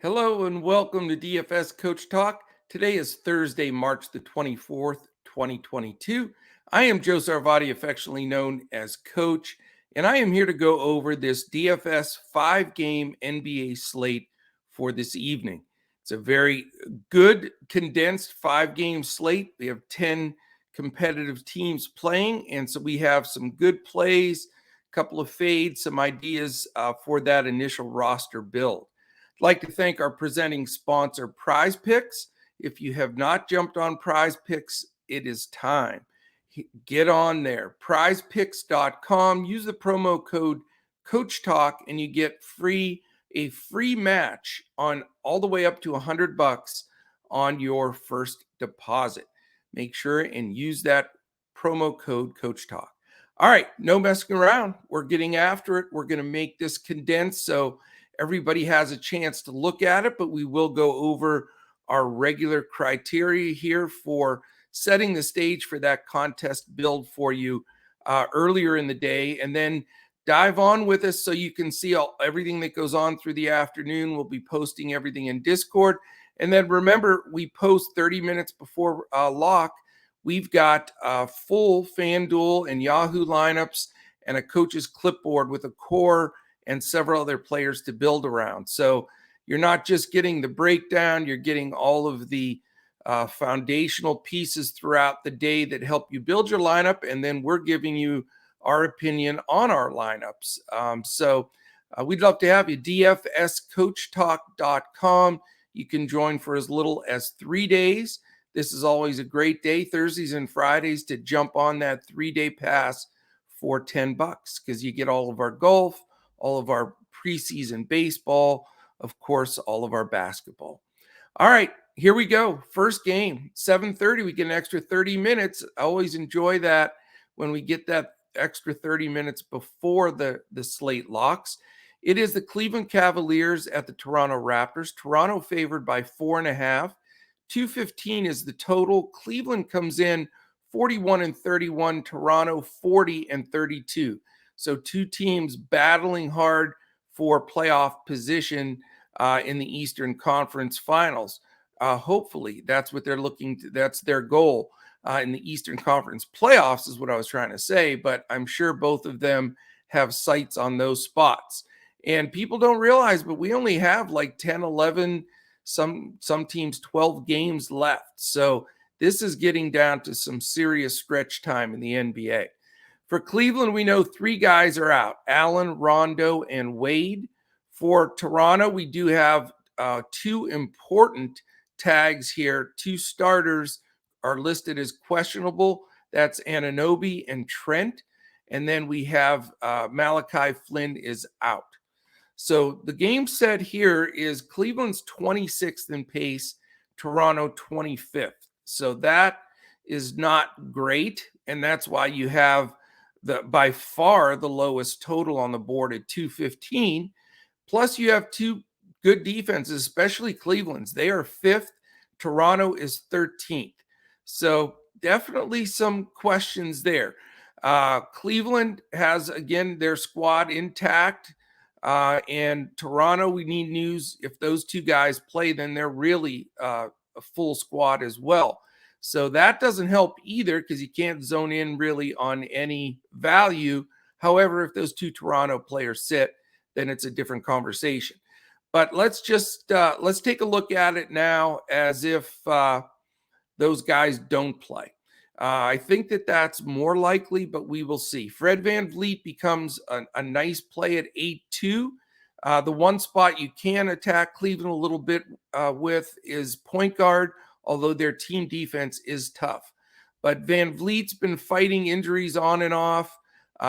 Hello and welcome to DFS Coach Talk. Today is Thursday, March the 24th, 2022. I am Joe Sarvati, affectionately known as Coach, and I am here to go over this DFS 5-game NBA slate for this evening. It's a very good condensed 5-game slate. We have 10 competitive teams playing, and so we have some good plays, a couple of fades, some ideas for that initial roster build. I'd like to thank our presenting sponsor, Prize Picks. If you have not jumped on Prize Picks, it is time. Get on there, prizepicks.com. Use the promo code CoachTalk, and you get a free match on all the way up to $100 on your first deposit. Make sure and use that promo code CoachTalk. All right, no messing around. We're getting after it. We're going to make this condensed so everybody has a chance to look at it, but we will go over our regular criteria here for setting the stage for that contest build for you earlier in the day, and then dive on with us so you can see everything that goes on through the afternoon. We'll be posting everything in Discord. And then remember, we post 30 minutes before lock. We've got full FanDuel and Yahoo lineups and a coach's clipboard with a core and several other players to build around. So you're not just getting the breakdown, you're getting all of the foundational pieces throughout the day that help you build your lineup, and then we're giving you our opinion on our lineups. We'd love to have you. DFSCoachTalk.com. You can join for as little as 3 days. This is always a great day, Thursdays and Fridays, to jump on that 3-day pass for $10 because you get all of our golf, all of our preseason baseball, of course, all of our basketball. All right, here we go. First game, 7:30. We get an extra 30 minutes. I always enjoy that when we get that extra 30 minutes before the slate locks. It is the Cleveland Cavaliers at the Toronto Raptors. Toronto favored by 4.5. 215 is the total. Cleveland comes in 41-31. Toronto 40-32. So two teams battling hard for playoff position in the Eastern Conference Finals. Hopefully, that's what they're looking to. That's their goal in the Eastern Conference playoffs is what I was trying to say. But I'm sure both of them have sights on those spots. And people don't realize, but we only have like 10, 11, some teams 12 games left. So this is getting down to some serious stretch time in the NBA. For Cleveland, we know 3 guys are out: Allen, Rondo, and Wade. For Toronto, we do have 2 important tags here. 2 starters are listed as questionable. That's Anunoby and Trent. And then we have Malachi Flynn is out. So the game set here is Cleveland's 26th in pace, Toronto 25th. So that is not great. And that's why you have by far the lowest total on the board at 215. Plus, you have 2 good defenses, especially Cleveland's. They are 5th. Toronto is 13th. So definitely some questions there. Cleveland has, again, their squad intact. And Toronto, we need news. If those 2 guys play, then they're really a full squad as well. So that doesn't help either because you can't zone in really on any value. However, if those 2 Toronto players sit, then it's a different conversation. But let's take a look at it now as if those guys don't play. I think that's more likely, but we will see. Fred VanVleet becomes a nice play at 8-2. The one spot you can attack Cleveland a little bit with is point guard, although their team defense is tough. But VanVleet's been fighting injuries on and off.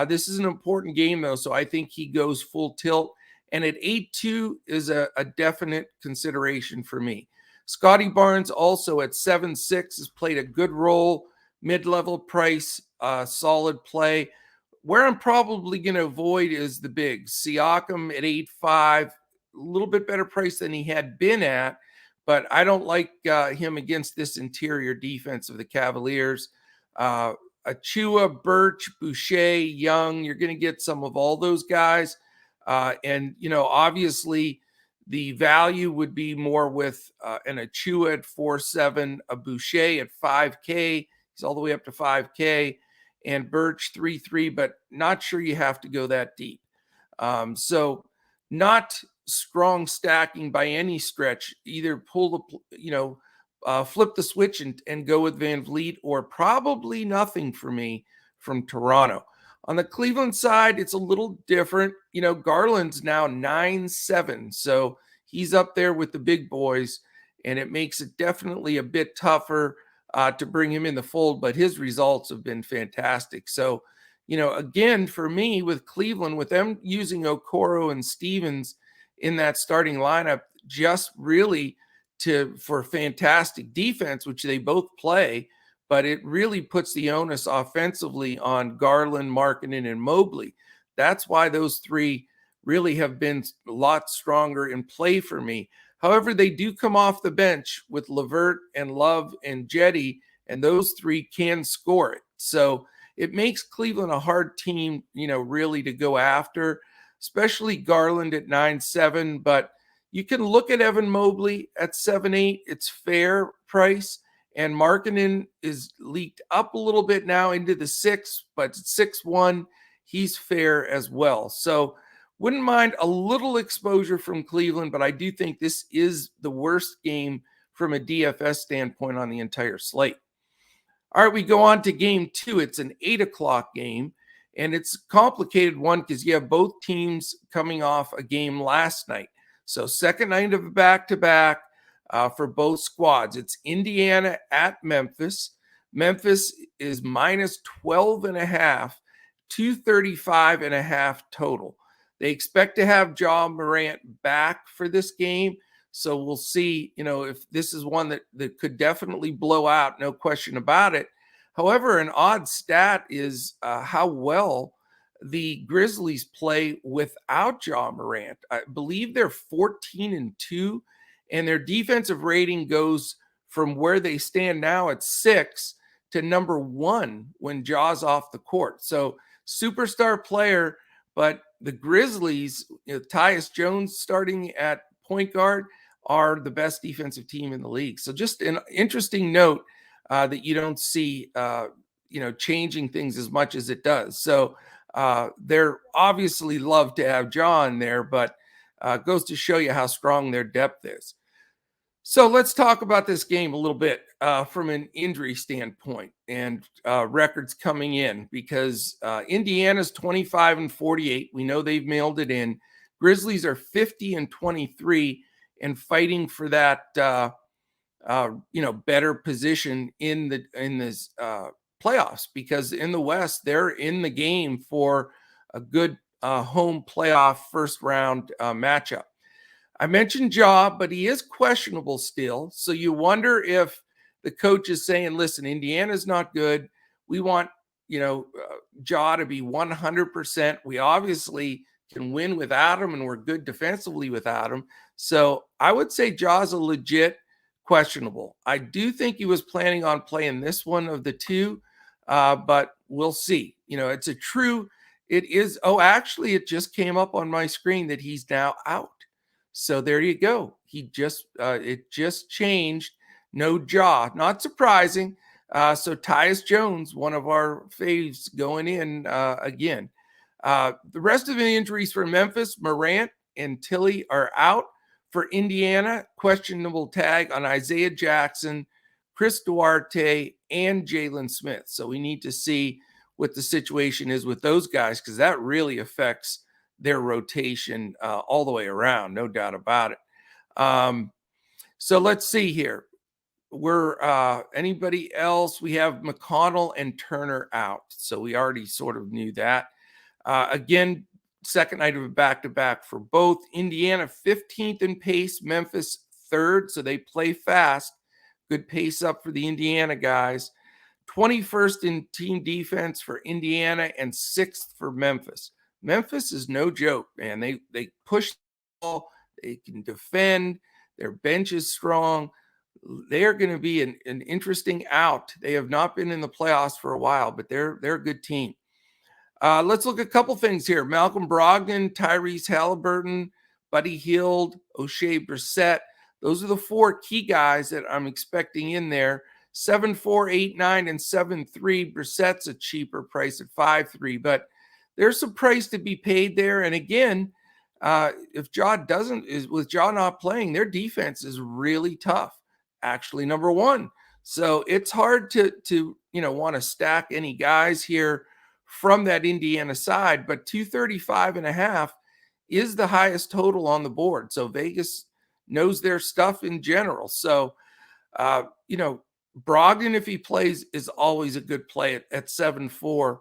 This is an important game, though, so I think he goes full tilt. And at 8-2 is a definite consideration for me. Scotty Barnes also at 7-6 has played a good role, mid-level price, solid play. Where I'm probably going to avoid is the bigs. Siakam at 8.5, a little bit better price than he had been at, but I don't like him against this interior defense of the Cavaliers. Achua, Birch, Boucher, Young, you're going to get some of all those guys. And, obviously The value would be more with an Achua at 4.7, a Boucher at 5K. He's all the way up to 5K, and Birch 3.3, but not sure you have to go that deep. So not strong stacking by any stretch. Either pull the, flip the switch and go with Van Vliet, or probably nothing for me from Toronto. On the Cleveland side, it's a little different. Garland's now 9.7, so he's up there with the big boys, and it makes it definitely a bit tougher to bring him in the fold, but his results have been fantastic. So, again, for me with Cleveland, with them using Okoro and Stevens in that starting lineup, just really for fantastic defense, which they both play, but it really puts the onus offensively on Garland, Markkanen, and Mobley. That's why those three really have been a lot stronger in play for me. However, they do come off the bench with LeVert and Love and Jetty, and those three can score it. So it makes Cleveland a hard team, really to go after, especially Garland at 9.7. But you can look at Evan Mobley at 7.8. It's fair price. And Markkanen is leaked up a little bit now into the 6, but 6.1, he's fair as well. So wouldn't mind a little exposure from Cleveland, but I do think this is the worst game from a DFS standpoint on the entire slate. All right, we go on to game 2. It's an 8 o'clock game, and it's a complicated one because you have both teams coming off a game last night. So second night of a back-to-back. For both squads. It's Indiana at Memphis. Memphis is minus 12.5, 235.5 total. They expect to have Ja Morant back for this game. So we'll see, if this is one that could definitely blow out, no question about it. However, an odd stat is how well the Grizzlies play without Ja Morant. I believe they're 14-2. And their defensive rating goes from where they stand now at 6 to number 1 when Ja's off the court. So superstar player, but the Grizzlies, Tyus Jones starting at point guard, are the best defensive team in the league. So just an interesting note that you don't see, changing things as much as it does. So they're obviously love to have Ja in there, but goes to show you how strong their depth is. So let's talk about this game a little bit from an injury standpoint and records coming in, because Indiana's 25-48. We know they've mailed it in. Grizzlies are 50-23 and fighting for that better position in this playoffs, because in the West they're in the game for a good home playoff first round matchup. I mentioned Ja, but he is questionable still. So you wonder if the coach is saying, listen, Indiana's not good. We want, Ja to be 100%. We obviously can win without him, and we're good defensively without him. So I would say Ja's a legit questionable. I do think he was planning on playing this one of the two, but we'll see. Actually, it just came up on my screen that he's now out. So there you go. It just changed. No Ja, not surprising. So Tyus Jones, one of our faves, going in again. The rest of the injuries for Memphis, Morant and Tilly are out. For Indiana, questionable tag on Isaiah Jackson, Chris Duarte, and Jalen Smith. So we need to see what the situation is with those guys, because that really affects their rotation all the way around, no doubt about it. So let's see here. Anybody else? We have McConnell and Turner out. So we already sort of knew that. Again, second night of a back-to-back for both. Indiana 15th in pace, Memphis 3rd. So they play fast. Good pace up for the Indiana guys. 21st in team defense for Indiana and 6th for Memphis. Memphis is no joke, man. They push the ball. They can defend. Their bench is strong. They are going to be an interesting out. They have not been in the playoffs for a while, but they're a good team. Let's look at a couple things here. Malcolm Brogdon, Tyrese Halliburton, Buddy Hield, O'Shea Brissett. Those are the 4 key guys that I'm expecting in there. 7-4, 8-9, and 7-3. Brissett's a cheaper price at 5-3, but there's some price to be paid there. And again, if with Ja not playing, their defense is really tough. Actually, number 1. So it's hard to want to stack any guys here from that Indiana side, but 235.5 is the highest total on the board. So Vegas knows their stuff in general. So, Brogdon, if he plays, is always a good play at 7-4.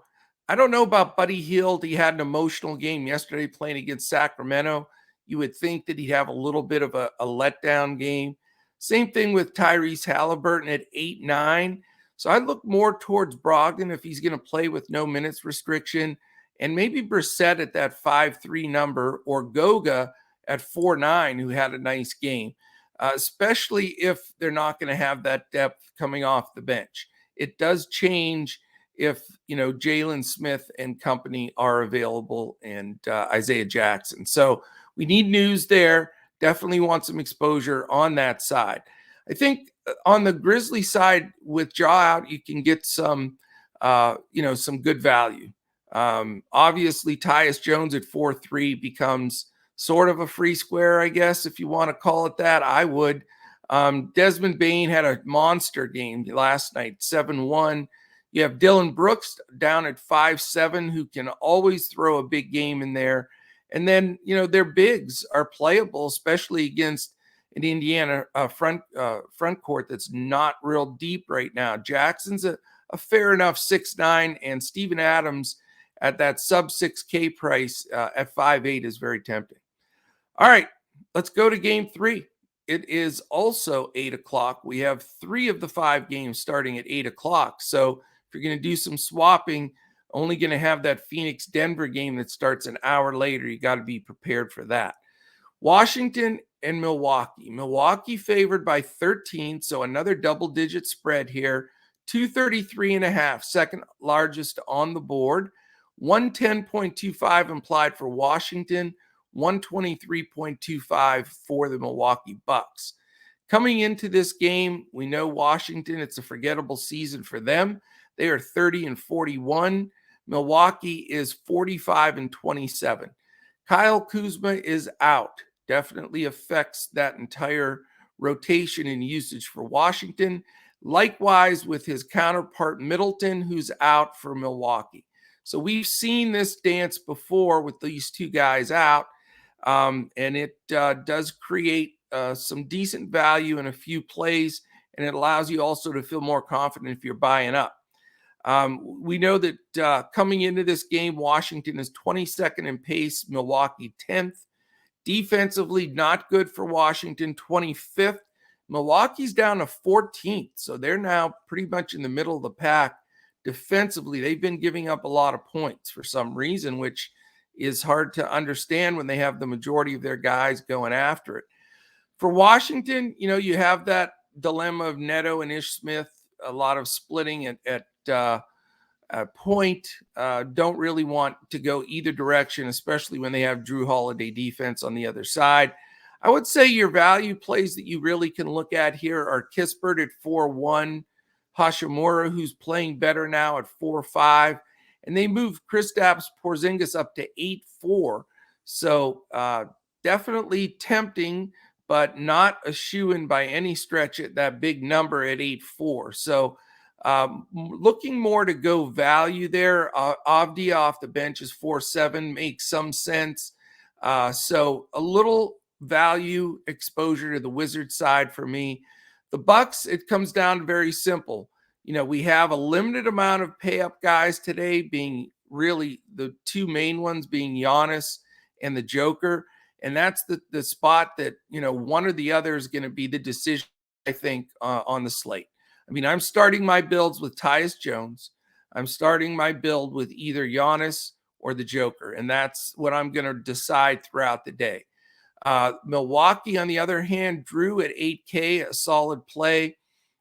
I don't know about Buddy Hield. He had an emotional game yesterday playing against Sacramento. You would think that he'd have a little bit of a letdown game. Same thing with Tyrese Halliburton at 8-9. So I look more towards Brogdon if he's going to play with no minutes restriction, and maybe Brissett at that 5-3 number, or Goga at 4-9, who had a nice game, especially if they're not going to have that depth coming off the bench. It does change if, Jalen Smith and company are available, and Isaiah Jackson. So we need news there. Definitely want some exposure on that side. I think on the Grizzly side, with Ja out, you can get some good value. Obviously, Tyus Jones at 4-3 becomes sort of a free square, I guess, if you want to call it that. I would. Desmond Bane had a monster game last night, 7-1. You have Dylan Brooks down at 5-7, who can always throw a big game in there. And then, their bigs are playable, especially against an Indiana front court that's not real deep right now. Jackson's a fair enough 6-9, and Steven Adams at that sub 6K price at 5-8 is very tempting. All right, let's go to game 3. It is also 8 o'clock. We have 3 of the 5 games starting at 8 o'clock. So if you're going to do some swapping, only going to have that Phoenix-Denver game that starts an hour later. You got to be prepared for that. Washington and Milwaukee. Milwaukee favored by 13, so another double-digit spread here. 233.5, second largest on the board. 110.25 implied for Washington, 123.25 for the Milwaukee Bucks. Coming into this game, we know Washington, it's a forgettable season for them. They are 30-41. Milwaukee is 45-27. Kyle Kuzma is out. Definitely affects that entire rotation and usage for Washington. Likewise with his counterpart Middleton, who's out for Milwaukee. So we've seen this dance before with these 2 guys out, and it does create some decent value in a few plays, and it allows you also to feel more confident if you're buying up. We know that coming into this game, Washington is 22nd in pace, Milwaukee 10th. Defensively, not good for Washington, 25th. Milwaukee's down to 14th, so they're now pretty much in the middle of the pack. Defensively, they've been giving up a lot of points for some reason, which is hard to understand when they have the majority of their guys going after it. For Washington, you have that dilemma of Neto and Ish Smith, a lot of splitting at point. Don't really want to go either direction, especially when they have Drew Holiday defense on the other side. I would say your value plays that you really can look at here are Kispert at 4-1, Hashimura, who's playing better now at 4-5, and they moved Kristaps Porzingis up to 8-4. So definitely tempting, but not a shoo-in by any stretch at that big number at 8-4. So looking more to go value there. Avdia off the bench is 4-7, makes some sense. So a little value exposure to the Wizards side for me. The Bucks, it comes down to very simple. We have a limited amount of pay-up guys today, being really the 2 main ones being Giannis and the Joker. And that's the spot that, one or the other is going to be the decision, I think, on the slate. I mean, I'm starting my builds with Tyus Jones. I'm starting my build with either Giannis or the Joker, and that's what I'm going to decide throughout the day. Milwaukee, on the other hand, Drew at 8K, a solid play.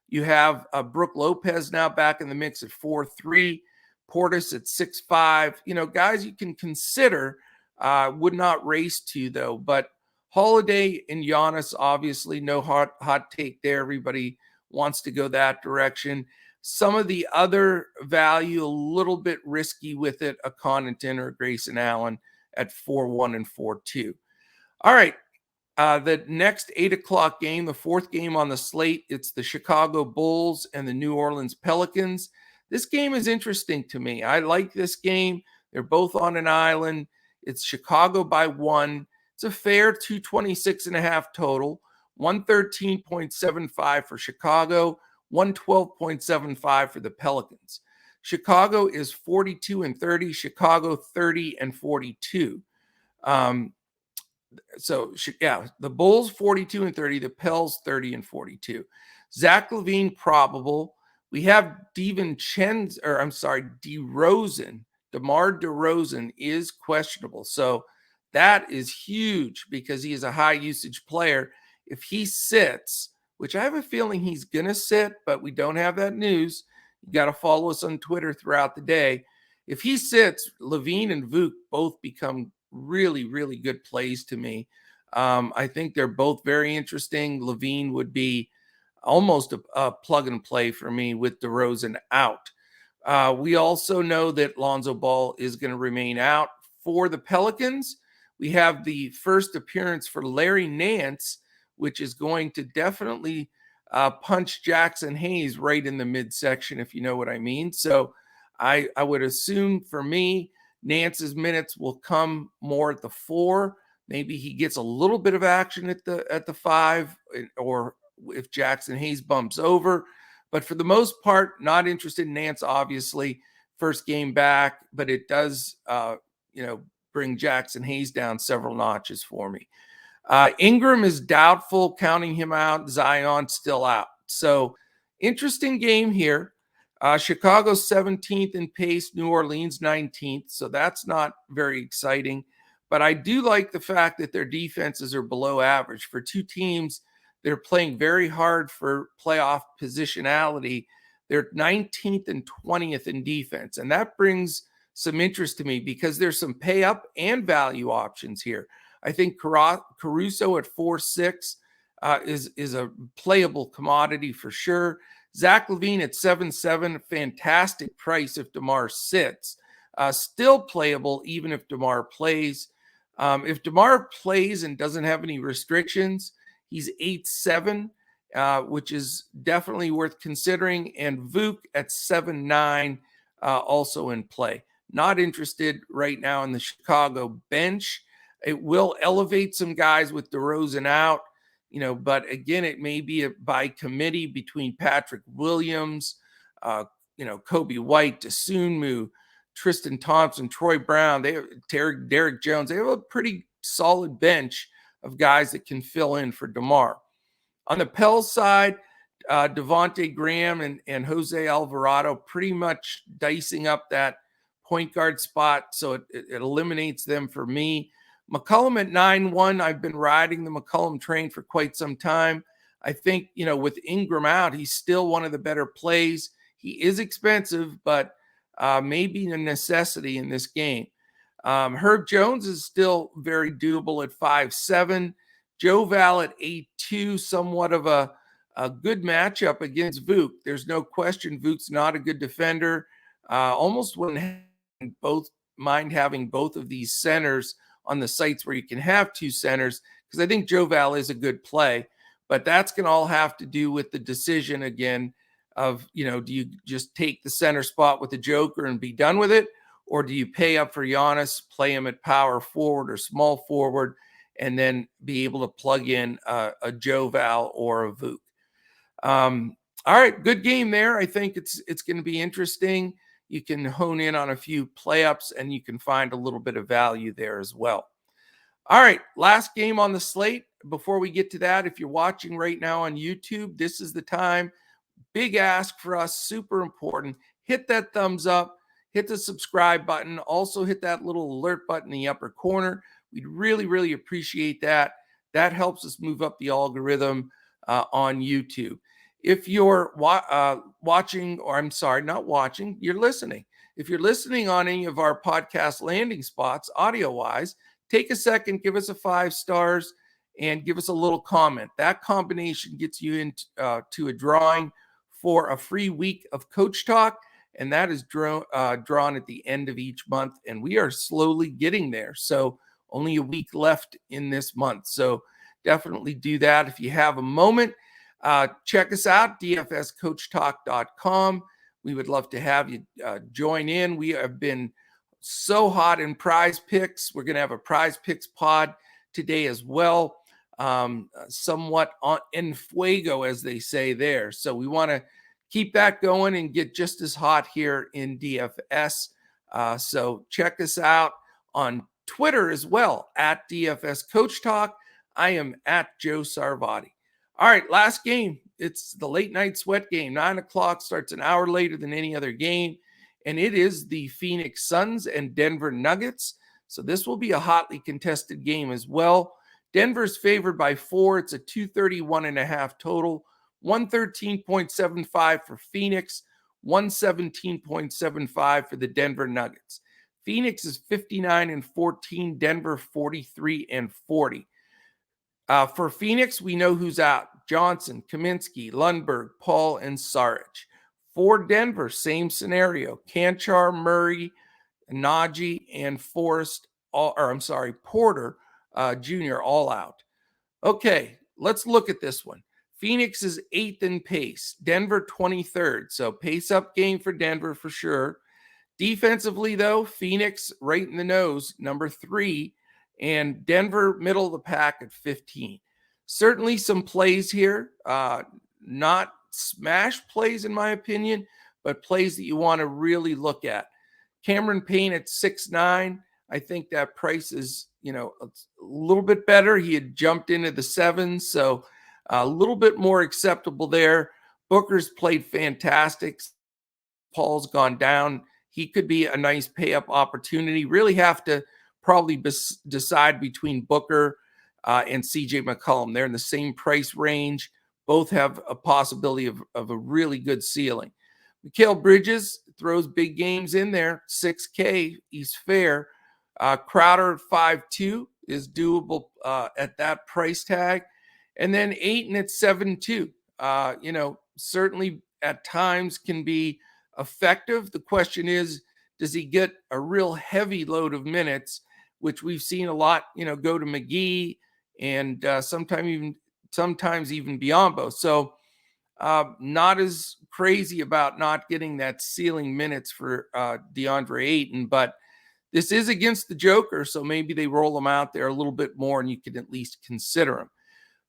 You have Brook Lopez now back in the mix at 4-3, Portis at 6-5. Guys you can consider. Would not race to, though, but Holiday and Giannis, obviously, no hot take there. Everybody wants to go that direction. Some of the other value, a little bit risky with it, a Connaughton or Grayson Allen at 4-1 and 4-2. All right. The next 8 o'clock game, the fourth game on the slate, it's the Chicago Bulls and the New Orleans Pelicans. This game is interesting to me. I like this game. They're both on an island. It's Chicago by 1. It's a fair 226.5 total, 113.75 for Chicago, 112.75 for the Pelicans. Chicago is 42 and 30, Chicago 30 and 42. So yeah, the Bulls 42 and 30, the Pels 30 and 42. Zach LaVine probable. We have DeRozan. DeMar DeRozan is questionable. So that is huge because he is a high usage player. If he sits, which I have a feeling he's going to sit, but we don't have that news. You got to follow us on Twitter throughout the day. If he sits, LaVine and Vuk both become really, really good plays to me. I think they're both very interesting. LaVine would be almost a plug and play for me with DeRozan out. We also know that Lonzo Ball is going to remain out. For the Pelicans, we have the first appearance for Larry Nance, which is going to definitely punch Jackson Hayes right in the midsection, if you know what I mean. So I would assume for me, Nance's minutes will come more at the 4. Maybe he gets a little bit of action at the 5, or if Jackson Hayes bumps over. But for the most part, not interested in Nance, obviously. First game back, but it does, bring Jackson Hayes down several notches for me. Ingram is doubtful, counting him out. Zion still out. So interesting game here. Chicago 17th in pace, New Orleans 19th. So that's not very exciting. But I do like the fact that their defenses are below average. For two teams, they're playing very hard for playoff positionality. They're 19th and 20th in defense. And that brings some interest to me because there's some pay up and value options here. I think Caruso at 4.6 is a playable commodity for sure. Zach LaVine at 7.7, fantastic price if DeMar sits. Still playable even if DeMar plays. If DeMar plays and doesn't have any restrictions, he's 8.7, which is definitely worth considering. And Vuk at 7.9, also in play. Not interested right now in the Chicago bench. It will elevate some guys with DeRozan out. But again, it may be by committee between Patrick Williams, Kobe White, Dosunmu, Tristan Thompson, Troy Brown, Derek Jones. They have a pretty solid bench of guys that can fill in for DeMar. On the Pels side, Devontae Graham and Jose Alvarado pretty much dicing up that point guard spot, so it eliminates them for me. McCollum at 9.1, I've been riding the McCollum train for quite some time. I think, with Ingram out, he's still one of the better plays. He is expensive, but maybe a necessity in this game. Herb Jones is still very doable at 5.7. Joe Val at 8.2, somewhat of a good matchup against Vuk. There's no question Vuk's not a good defender. Almost wouldn't mind having both of these centers on the sites where you can have two centers, because I think Joe Val is a good play. But that's going to all have to do with the decision again of, do you just take the center spot with the Joker and be done with it? Or do you pay up for Giannis, play him at power forward or small forward, and then be able to plug in a Joe Val or a Vuk? All right, good game there. I think it's going to be interesting. You can hone in on a few play-ups, and you can find a little bit of value there as well. All right, last game on the slate. Before we get to that, if you're watching right now on YouTube, this is the time. Big ask for us, super important. Hit that thumbs up, hit the subscribe button. Also hit that little alert button in the upper corner. We'd really, really appreciate that. That helps us move up the algorithm on YouTube. If you're watching, or I'm sorry, not watching, you're listening. If you're listening on any of our podcast landing spots, audio-wise, take a second, give us a 5 stars, and give us a little comment. That combination gets you into to a drawing for a free week of Coach Talk, and that is drawn at the end of each month, and we are slowly getting there. So only a week left in this month. So definitely do that if you have a moment. Check us out, dfscoachtalk.com. We would love to have you join in. We have been so hot in prize picks. We're going to have a prize picks pod today as well. Somewhat en fuego, as they say there. So we want to keep that going and get just as hot here in DFS. So check us out on Twitter as well, at DFS Coach Talk. I am at Joe Sarvati. All right, last game. It's the late night sweat game. 9 o'clock, starts an hour later than any other game. And it is the Phoenix Suns and Denver Nuggets. So this will be a hotly contested game as well. Denver's favored by 4. It's a 231.5 total. 113.75 for Phoenix. 117.75 for the Denver Nuggets. Phoenix is 59-14. Denver 43-40. For Phoenix, we know who's out. Johnson, Kaminsky, Lundberg, Paul, and Saric. For Denver, same scenario. Kanchar, Murray, Najee, and Porter Jr. all out. Okay, let's look at this one. Phoenix is 8th in pace. Denver 23rd. So pace up game for Denver for sure. Defensively, though, Phoenix right in the nose, number 3. And Denver, middle of the pack at 15. Certainly some plays here, not smash plays in my opinion, but plays that you want to really look at. Cameron Payne at 6'9". I think that price is, a little bit better. He had jumped into the 7s, so a little bit more acceptable there. Booker's played fantastic. Paul's gone down. He could be a nice pay-up opportunity. Really have to probably decide between Booker and CJ McCollum. They're in the same price range. Both have a possibility of a really good ceiling. Mikal Bridges throws big games in there. 6K, he's fair. Crowder 5'2" is doable at that price tag. And then Ayton at 7'2". Certainly at times can be effective. The question is, does he get a real heavy load of minutes, which we've seen a lot, go to McGee and sometimes even Biyombo. So not as crazy about not getting that ceiling minutes for DeAndre Ayton, but this is against the Joker, so maybe they roll him out there a little bit more and you can at least consider him.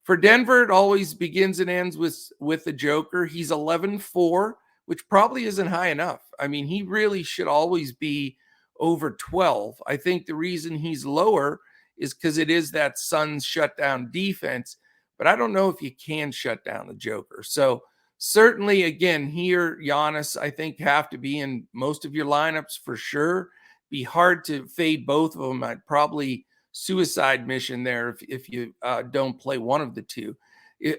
For Denver, it always begins and ends with the Joker. He's 11-4, which probably isn't high enough. I mean, he really should always be over 12. I think the reason he's lower is because it is that Suns shutdown defense, but I don't know if you can shut down the Joker. So certainly, again, here, Giannis, I think, have to be in most of your lineups for sure. Be hard to fade both of them. I'd probably suicide mission there if you don't play one of the two.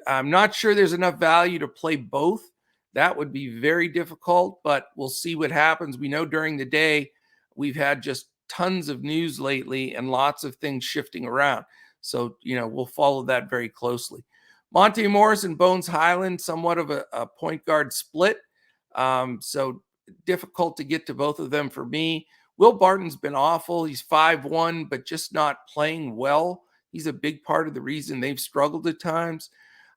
I'm not sure there's enough value to play both. That would be very difficult, but we'll see what happens. We know during the day we've had just tons of news lately and lots of things shifting around. So, we'll follow that very closely. Monte Morris and Bones Highland, somewhat of a point guard split. So difficult to get to both of them for me. Will Barton's been awful. He's 5'1", but just not playing well. He's a big part of the reason they've struggled at times.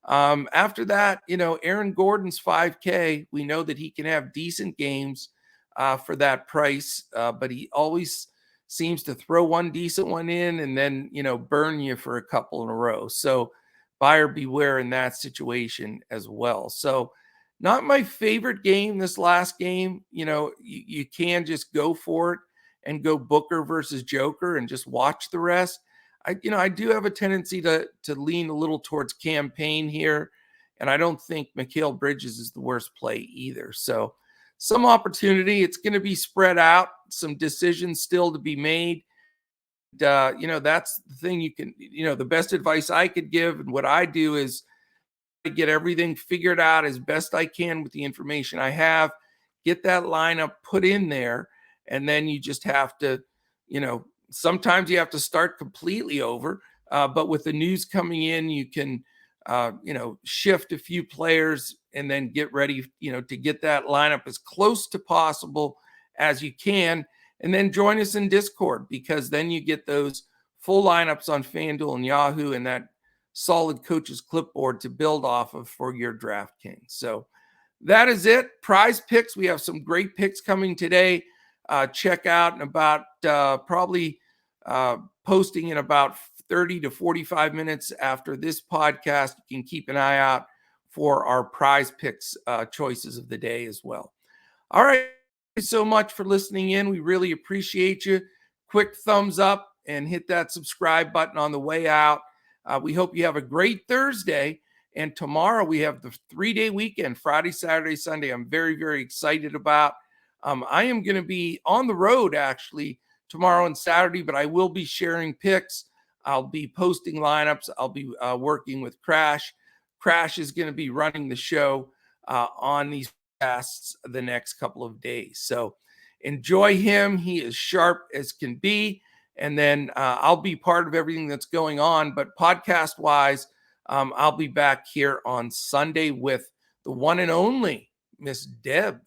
After that, Aaron Gordon's 5K. We know that he can have decent games for that price, but he always seems to throw one decent one in and then, burn you for a couple in a row. So buyer beware in that situation as well. So not my favorite game this last game. You can just go for it and go Booker versus Joker and just watch the rest. I do have a tendency to lean a little towards campaign here, and I don't think Mikal Bridges is the worst play either. So some opportunity. It's going to be spread out. Some decisions still to be made. That's the thing you can. The best advice I could give and what I do is to get everything figured out as best I can with the information I have. Get that lineup put in there, and then you just have to, sometimes you have to start completely over. But with the news coming in, you can, shift a few players and then get ready, to get that lineup as close to possible as you can. And then join us in Discord, because then you get those full lineups on FanDuel and Yahoo and that solid coach's clipboard to build off of for your DraftKings. So that is it. Prize picks. We have some great picks coming today. Check out in about probably posting in about 30 to 45 minutes after this podcast. You can keep an eye out for our prize picks choices of the day as well. All right. Thank you so much for listening in. We really appreciate you. Quick thumbs up and hit that subscribe button on the way out. We hope you have a great Thursday. And tomorrow we have the 3-day weekend, Friday, Saturday, Sunday. I'm very, very excited about. I am going to be on the road actually tomorrow and Saturday, but I will be sharing picks. I'll be posting lineups. I'll be working with Crash. Crash is going to be running the show on these podcasts the next couple of days. So enjoy him. He is sharp as can be. And then I'll be part of everything that's going on. But podcast-wise, I'll be back here on Sunday with the one and only Miss Deb.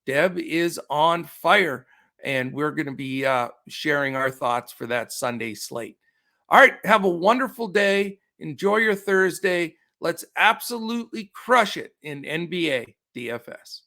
Deb is on fire, and we're going to be sharing our thoughts for that Sunday slate. All right, have a wonderful day. Enjoy your Thursday. Let's absolutely crush it in NBA DFS.